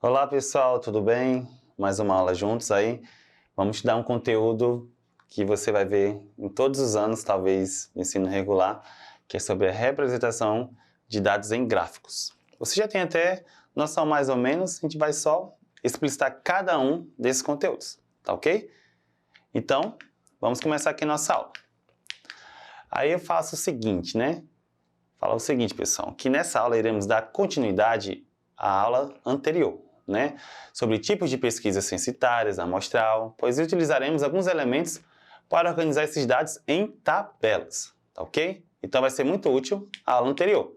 Olá pessoal, tudo bem? Mais uma aula juntos aí. Vamos te dar um conteúdo que você vai ver em todos os anos, talvez no ensino regular, que é sobre a representação de dados em gráficos. Você já tem até noção mais ou menos, a gente vai só explicitar cada um desses conteúdos, tá ok? Então, vamos começar aqui a nossa aula. Aí eu faço o seguinte, né? Fala o seguinte, pessoal, que nessa aula iremos dar continuidade à aula anterior, né? Sobre tipos de pesquisa censitárias, amostral, pois utilizaremos alguns elementos para organizar esses dados em tabelas, tá ok? Então vai ser muito útil a aula anterior.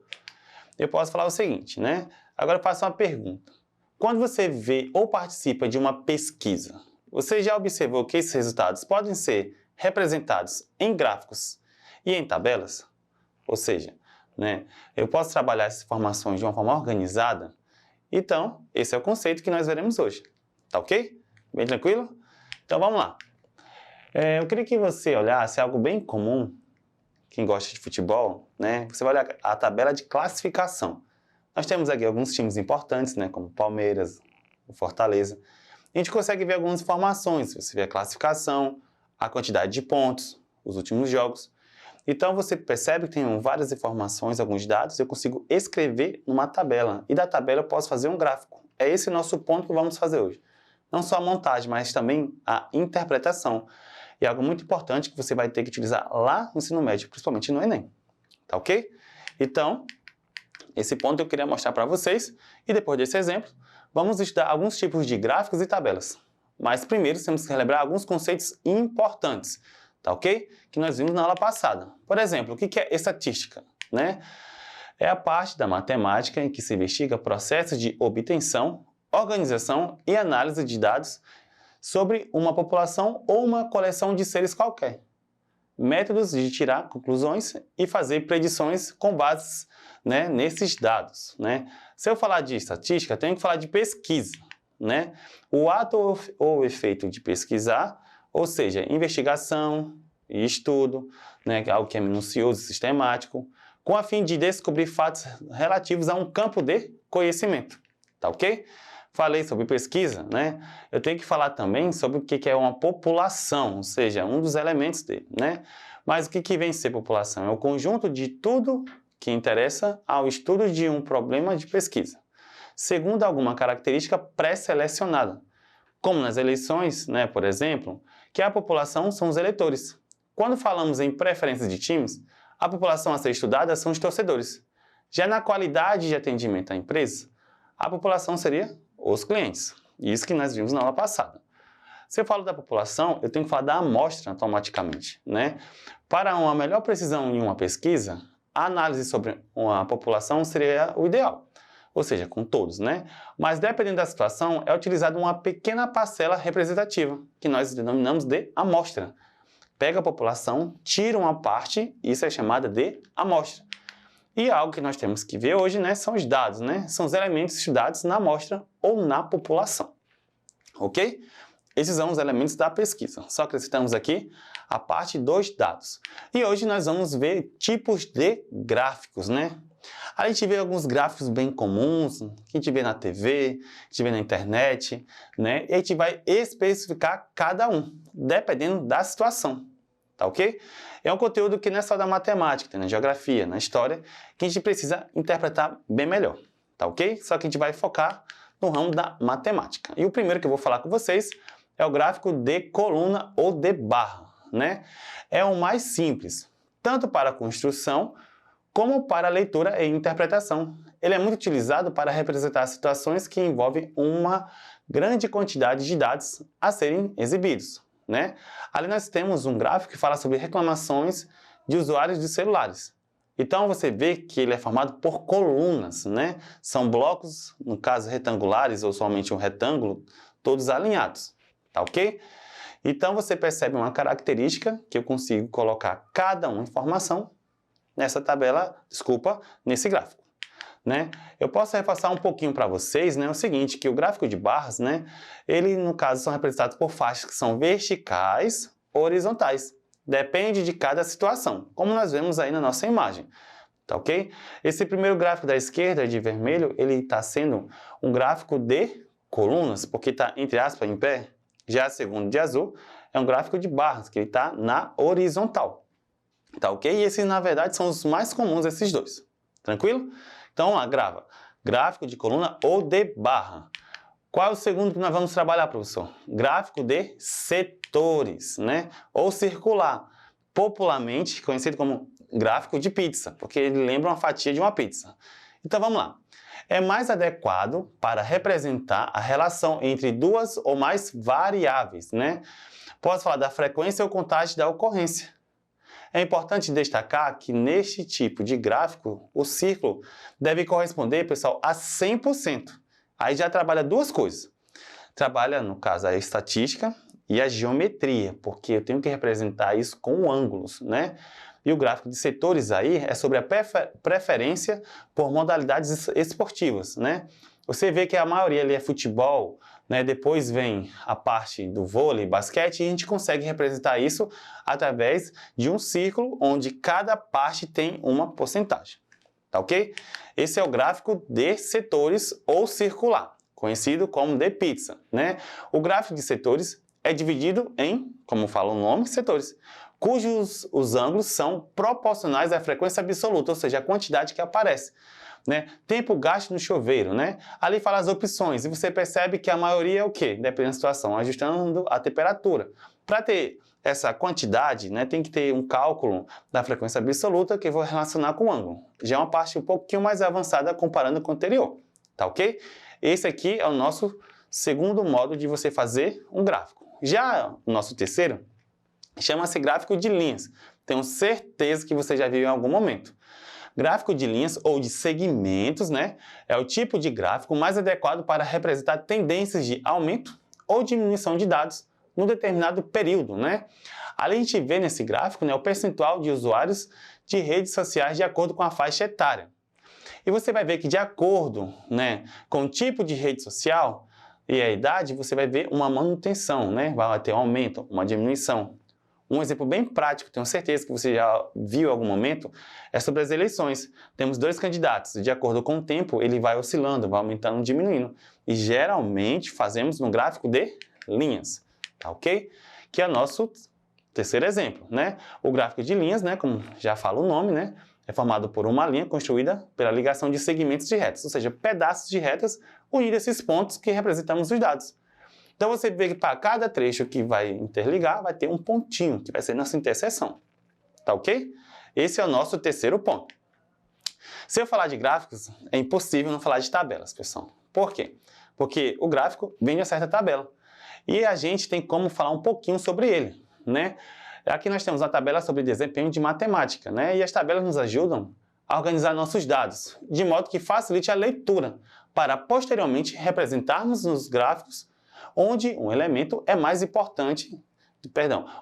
Eu posso falar o seguinte, né? Agora eu faço uma pergunta. Quando você vê ou participa de uma pesquisa, você já observou que esses resultados podem ser representados em gráficos e em tabelas? Ou seja, né, eu posso trabalhar essas informações de uma forma organizada? Então, esse é o conceito que nós veremos hoje. Tá ok? Bem tranquilo? Então vamos lá. Eu queria que você olhasse algo bem comum, quem gosta de futebol, né? Você vai olhar a tabela de classificação. Nós temos aqui alguns times importantes, né, como o Palmeiras, o Fortaleza. A gente consegue ver algumas informações. Você vê a classificação, a quantidade de pontos, os últimos jogos. Então você percebe que tem várias informações, alguns dados, eu consigo escrever numa tabela. E da tabela eu posso fazer um gráfico. É esse o nosso ponto que vamos fazer hoje. Não só a montagem, mas também a interpretação. E algo muito importante que você vai ter que utilizar lá no ensino médio, principalmente no Enem. Tá ok? Então, esse ponto eu queria mostrar para vocês. E depois desse exemplo, vamos estudar alguns tipos de gráficos e tabelas. Mas primeiro temos que relembrar alguns conceitos importantes. Tá ok? Que nós vimos na aula passada. Por exemplo, o que é estatística? Né? É a parte da matemática em que se investiga processos de obtenção, organização e análise de dados sobre uma população ou uma coleção de seres qualquer. Métodos de tirar conclusões e fazer predições com base, né, nesses dados. Né? Se eu falar de estatística, tenho que falar de pesquisa. Né? O ato ou efeito de pesquisar, ou seja, investigação e estudo, né, algo que é minucioso e sistemático, com a fim de descobrir fatos relativos a um campo de conhecimento. Tá ok? Falei sobre pesquisa, né? Eu tenho que falar também sobre o que é uma população, ou seja, um dos elementos dele, né? Mas o que vem a ser população? É o conjunto de tudo que interessa ao estudo de um problema de pesquisa, segundo alguma característica pré-selecionada, como nas eleições, né, por exemplo, que a população são os eleitores. Quando falamos em preferências de times, a população a ser estudada são os torcedores. Já na qualidade de atendimento à empresa, a população seria os clientes. Isso que nós vimos na aula passada. Se eu falo da população, eu tenho que falar da amostra automaticamente, né? Para uma melhor precisão em uma pesquisa, a análise sobre uma população seria o ideal. Ou seja, com todos, né? Mas dependendo da situação, é utilizada uma pequena parcela representativa, que nós denominamos de amostra. Pega a população, tira uma parte, isso é chamada de amostra. E algo que nós temos que ver hoje, né, são os dados, né? São os elementos estudados na amostra ou na população. Ok? Esses são os elementos da pesquisa. Só acrescentamos aqui a parte dos dados. E hoje nós vamos ver tipos de gráficos, né? A gente vê alguns gráficos bem comuns, que a gente vê na TV, que a gente vê na internet, né? E a gente vai especificar cada um, dependendo da situação, tá ok? É um conteúdo que não é só da matemática, tem na geografia, na história, que a gente precisa interpretar bem melhor, tá ok? Só que a gente vai focar no ramo da matemática. E o primeiro que eu vou falar com vocês é o gráfico de coluna ou de barra, né? É o mais simples, tanto para a construção como para a leitura e interpretação. Ele é muito utilizado para representar situações que envolvem uma grande quantidade de dados a serem exibidos, né? Ali nós temos um gráfico que fala sobre reclamações de usuários de celulares. Então você vê que ele é formado por colunas, né? São blocos, no caso retangulares ou somente um retângulo, todos alinhados, tá ok? Então você percebe uma característica que eu consigo colocar cada uma informação nessa tabela, nesse gráfico, né? Eu posso reforçar um pouquinho para vocês, né, o seguinte, que o gráfico de barras, né, ele no caso são representados por faixas que são verticais ou horizontais. Depende de cada situação, como nós vemos aí na nossa imagem, tá ok? Esse primeiro gráfico da esquerda, de vermelho, ele está sendo um gráfico de colunas, porque está, entre aspas, em pé. Já a segunda de azul é um gráfico de barras, que ele está na horizontal. Tá ok? E esses, na verdade, são os mais comuns, esses dois. Tranquilo? Então, lá, grava. Gráfico de coluna ou de barra. Qual é o segundo que nós vamos trabalhar, professor? Gráfico de setores, né? Ou circular. Popularmente conhecido como gráfico de pizza, porque ele lembra uma fatia de uma pizza. Então, vamos lá. É mais adequado para representar a relação entre duas ou mais variáveis, né? Posso falar da frequência ou contagem da ocorrência. É importante destacar que neste tipo de gráfico, o círculo deve corresponder, pessoal, a 100%. Aí já trabalha duas coisas. Trabalha, no caso, a estatística e a geometria, porque eu tenho que representar isso com ângulos, né? E o gráfico de setores aí é sobre a preferência por modalidades esportivas, né? Você vê que a maioria ali é futebol, né? Depois vem a parte do vôlei, basquete, e a gente consegue representar isso através de um círculo onde cada parte tem uma porcentagem. Tá ok? Esse é o gráfico de setores ou circular, conhecido como de pizza, né? O gráfico de setores é dividido em, como fala o nome, setores, cujos os ângulos são proporcionais à frequência absoluta, ou seja, a quantidade que aparece. Né? Tempo gasto no chuveiro, né? Ali fala as opções e você percebe que a maioria é o quê? Depende da situação, ajustando a temperatura. Para ter essa quantidade, né, tem que ter um cálculo da frequência absoluta que eu vou relacionar com o ângulo. Já é uma parte um pouquinho mais avançada comparando com o anterior, tá ok? Esse aqui é o nosso segundo modo de você fazer um gráfico. Já o nosso terceiro chama-se gráfico de linhas. Tenho certeza que você já viu em algum momento. Gráfico de linhas ou de segmentos, né, é o tipo de gráfico mais adequado para representar tendências de aumento ou diminuição de dados num determinado período, né? Ali a gente vê nesse gráfico, né, o percentual de usuários de redes sociais de acordo com a faixa etária. E você vai ver que de acordo, né, com o tipo de rede social e a idade, você vai ver uma manutenção, né? Vai ter um aumento, uma diminuição. Um exemplo bem prático, tenho certeza que você já viu em algum momento, é sobre as eleições. Temos dois candidatos, de acordo com o tempo, ele vai oscilando, vai aumentando, diminuindo. E geralmente fazemos no gráfico de linhas, tá ok? Que é o nosso terceiro exemplo, né? O gráfico de linhas, né, como já fala o nome, né, é formado por uma linha construída pela ligação de segmentos de retas, ou seja, pedaços de retas unindo esses pontos que representamos os dados. Então você vê que para cada trecho que vai interligar, vai ter um pontinho, que vai ser nossa interseção. Tá ok? Esse é o nosso terceiro ponto. Se eu falar de gráficos, é impossível não falar de tabelas, pessoal. Por quê? Porque o gráfico vem de uma certa tabela. E a gente tem como falar um pouquinho sobre ele, né? Aqui nós temos uma tabela sobre desempenho de matemática, né? E as tabelas nos ajudam a organizar nossos dados, de modo que facilite a leitura, para posteriormente representarmos nos gráficos onde um elemento é mais importante,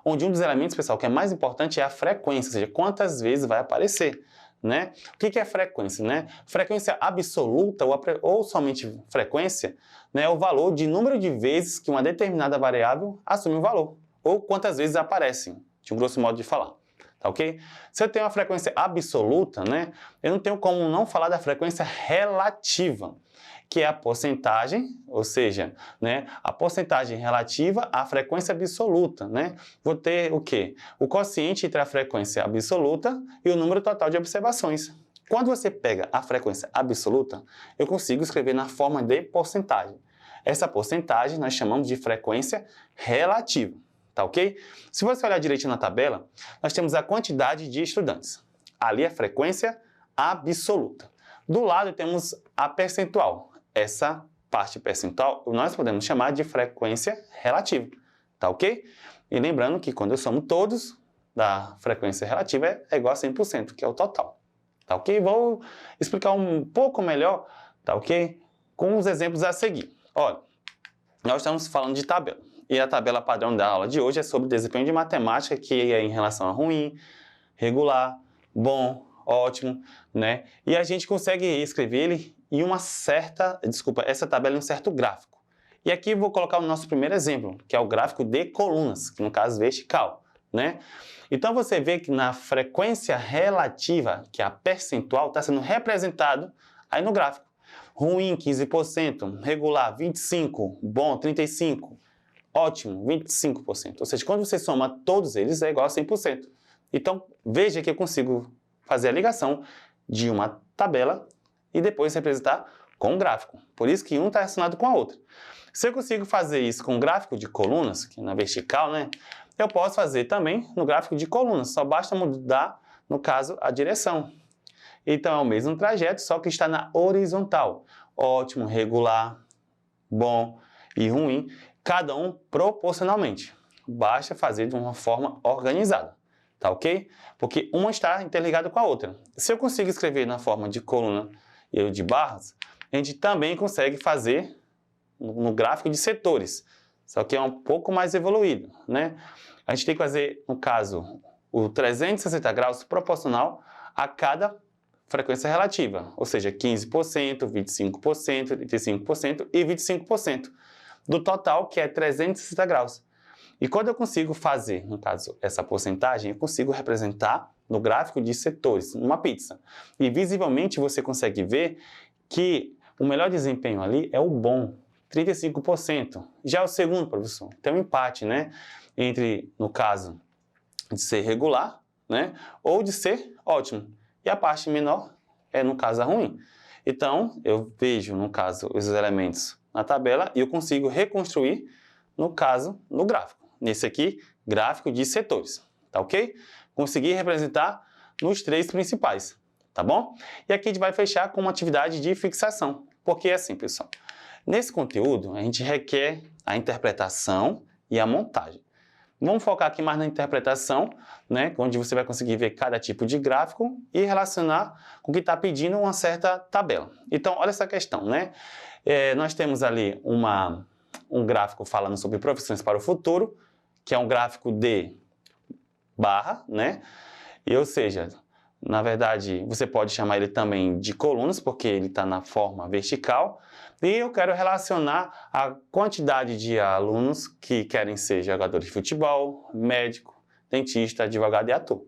onde um dos elementos, pessoal, que é mais importante é a frequência, ou seja, quantas vezes vai aparecer, né? O que é frequência, né? Frequência absoluta ou somente frequência, né, é o valor de número de vezes que uma determinada variável assume um valor, ou quantas vezes aparecem, de um grosso modo de falar. Tá ok? Se eu tenho uma frequência absoluta, né, eu não tenho como não falar da frequência relativa, que é a porcentagem, ou seja, né, a porcentagem relativa à frequência absoluta, né? Vou ter o quê? O quociente entre a frequência absoluta e o número total de observações. Quando você pega a frequência absoluta, eu consigo escrever na forma de porcentagem. Essa porcentagem nós chamamos de frequência relativa, tá ok? Se você olhar direitinho na tabela, nós temos a quantidade de estudantes. Ali é a frequência absoluta. Do lado temos a percentual. Essa parte percentual nós podemos chamar de frequência relativa, tá ok? E lembrando que quando eu somo todos, da frequência relativa é igual a 100%, que é o total, tá ok? Vou explicar um pouco melhor, tá ok? Com os exemplos a seguir. Olha, nós estamos falando de tabela, e a tabela padrão da aula de hoje é sobre desempenho de matemática, que é em relação a ruim, regular, bom, ótimo, né? E a gente consegue escrever ele em essa tabela em um certo gráfico. E aqui eu vou colocar o nosso primeiro exemplo, que é o gráfico de colunas, que no caso vertical, né? Então você vê que na frequência relativa, que é a percentual, está sendo representado aí no gráfico. Ruim, 15%. Regular, 25%. Bom, 35%. Ótimo, 25%. Ou seja, quando você soma todos eles, é igual a 100%. Então, veja que eu consigo fazer a ligação de uma tabela e depois representar com um gráfico. Por isso que um está relacionado com a outra. Se eu consigo fazer isso com um gráfico de colunas, que é na vertical, né, eu posso fazer também no gráfico de colunas. Só basta mudar, no caso, a direção. Então, é o mesmo trajeto, só que está na horizontal. Ótimo, regular, bom e ruim, cada um proporcionalmente. Basta fazer de uma forma organizada, tá ok? Porque uma está interligada com a outra. Se eu consigo escrever na forma de coluna e de barras, a gente também consegue fazer no gráfico de setores, só que é um pouco mais evoluído, né? A gente tem que fazer, no caso, o 360 graus proporcional a cada frequência relativa, ou seja, 15%, 25%, 35% e 25% do total, que é 360 graus. E quando eu consigo fazer, no caso, essa porcentagem, eu consigo representar no gráfico de setores, numa pizza. E visivelmente você consegue ver que o melhor desempenho ali é o bom, 35%. Já o segundo, professor, tem um empate, né? Entre, no caso, de ser regular, né? Ou de ser ótimo. E a parte menor é, no caso, a ruim. Então, eu vejo, no caso, os elementos na tabela e eu consigo reconstruir, no caso, no gráfico. Nesse aqui, gráfico de setores, tá ok? Consegui representar nos três principais, tá bom? E aqui a gente vai fechar com uma atividade de fixação. Porque é assim, pessoal. Nesse conteúdo, a gente requer a interpretação e a montagem. Vamos focar aqui mais na interpretação, né, onde você vai conseguir ver cada tipo de gráfico e relacionar com o que está pedindo uma certa tabela. Então, olha essa questão, né? Nós temos ali um gráfico falando sobre profissões para o futuro, que é um gráfico de barra, né? E, ou seja, na verdade, você pode chamar ele também de colunas, porque ele está na forma vertical. E eu quero relacionar a quantidade de alunos que querem ser jogadores de futebol, médico, dentista, advogado e ator.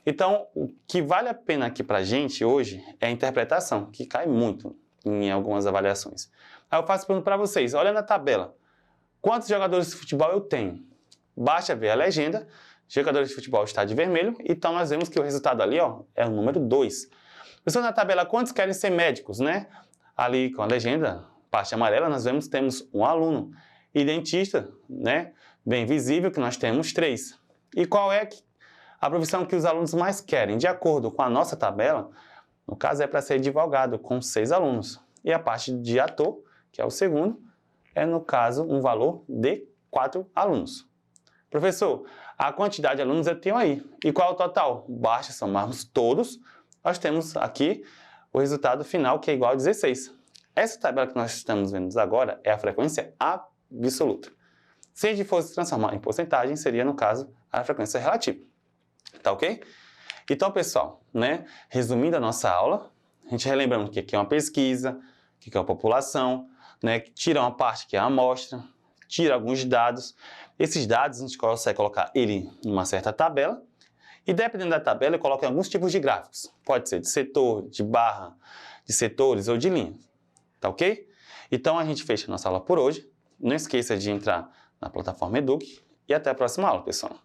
Então, o que vale a pena aqui para a gente hoje é a interpretação, que cai muito em algumas avaliações. Aí eu faço pergunta para vocês, olha na tabela, quantos jogadores de futebol eu tenho? Basta ver a legenda, jogadores de futebol está de vermelho, então nós vemos que o resultado ali, ó, é o número 2. Pessoal, na tabela, quantos querem ser médicos, né? Ali com a legenda, parte amarela, nós vemos que temos um aluno. E dentista, né? Bem visível que nós temos 3. E qual é a profissão que os alunos mais querem? De acordo com a nossa tabela, no caso é para ser advogado, com 6 alunos. E a parte de ator, que é o segundo, é no caso um valor de 4 alunos. Professor, a quantidade de alunos eu tenho aí. E qual é o total? Basta somarmos todos, nós temos aqui o resultado final, que é igual a 16. Essa tabela que nós estamos vendo agora é a frequência absoluta. Se a gente fosse transformar em porcentagem, seria, no caso, a frequência relativa. Tá ok? Então, pessoal, né, resumindo a nossa aula, a gente relembrando o que é uma pesquisa, o que é uma população, né, tira uma parte que é a amostra, tira alguns dados. Esses dados a gente consegue colocar ele em uma certa tabela e, dependendo da tabela, eu coloco em alguns tipos de gráficos. Pode ser de setor, de barra, de setores ou de linha. Tá ok? Então a gente fecha a nossa aula por hoje. Não esqueça de entrar na plataforma Eduque e até a próxima aula, pessoal.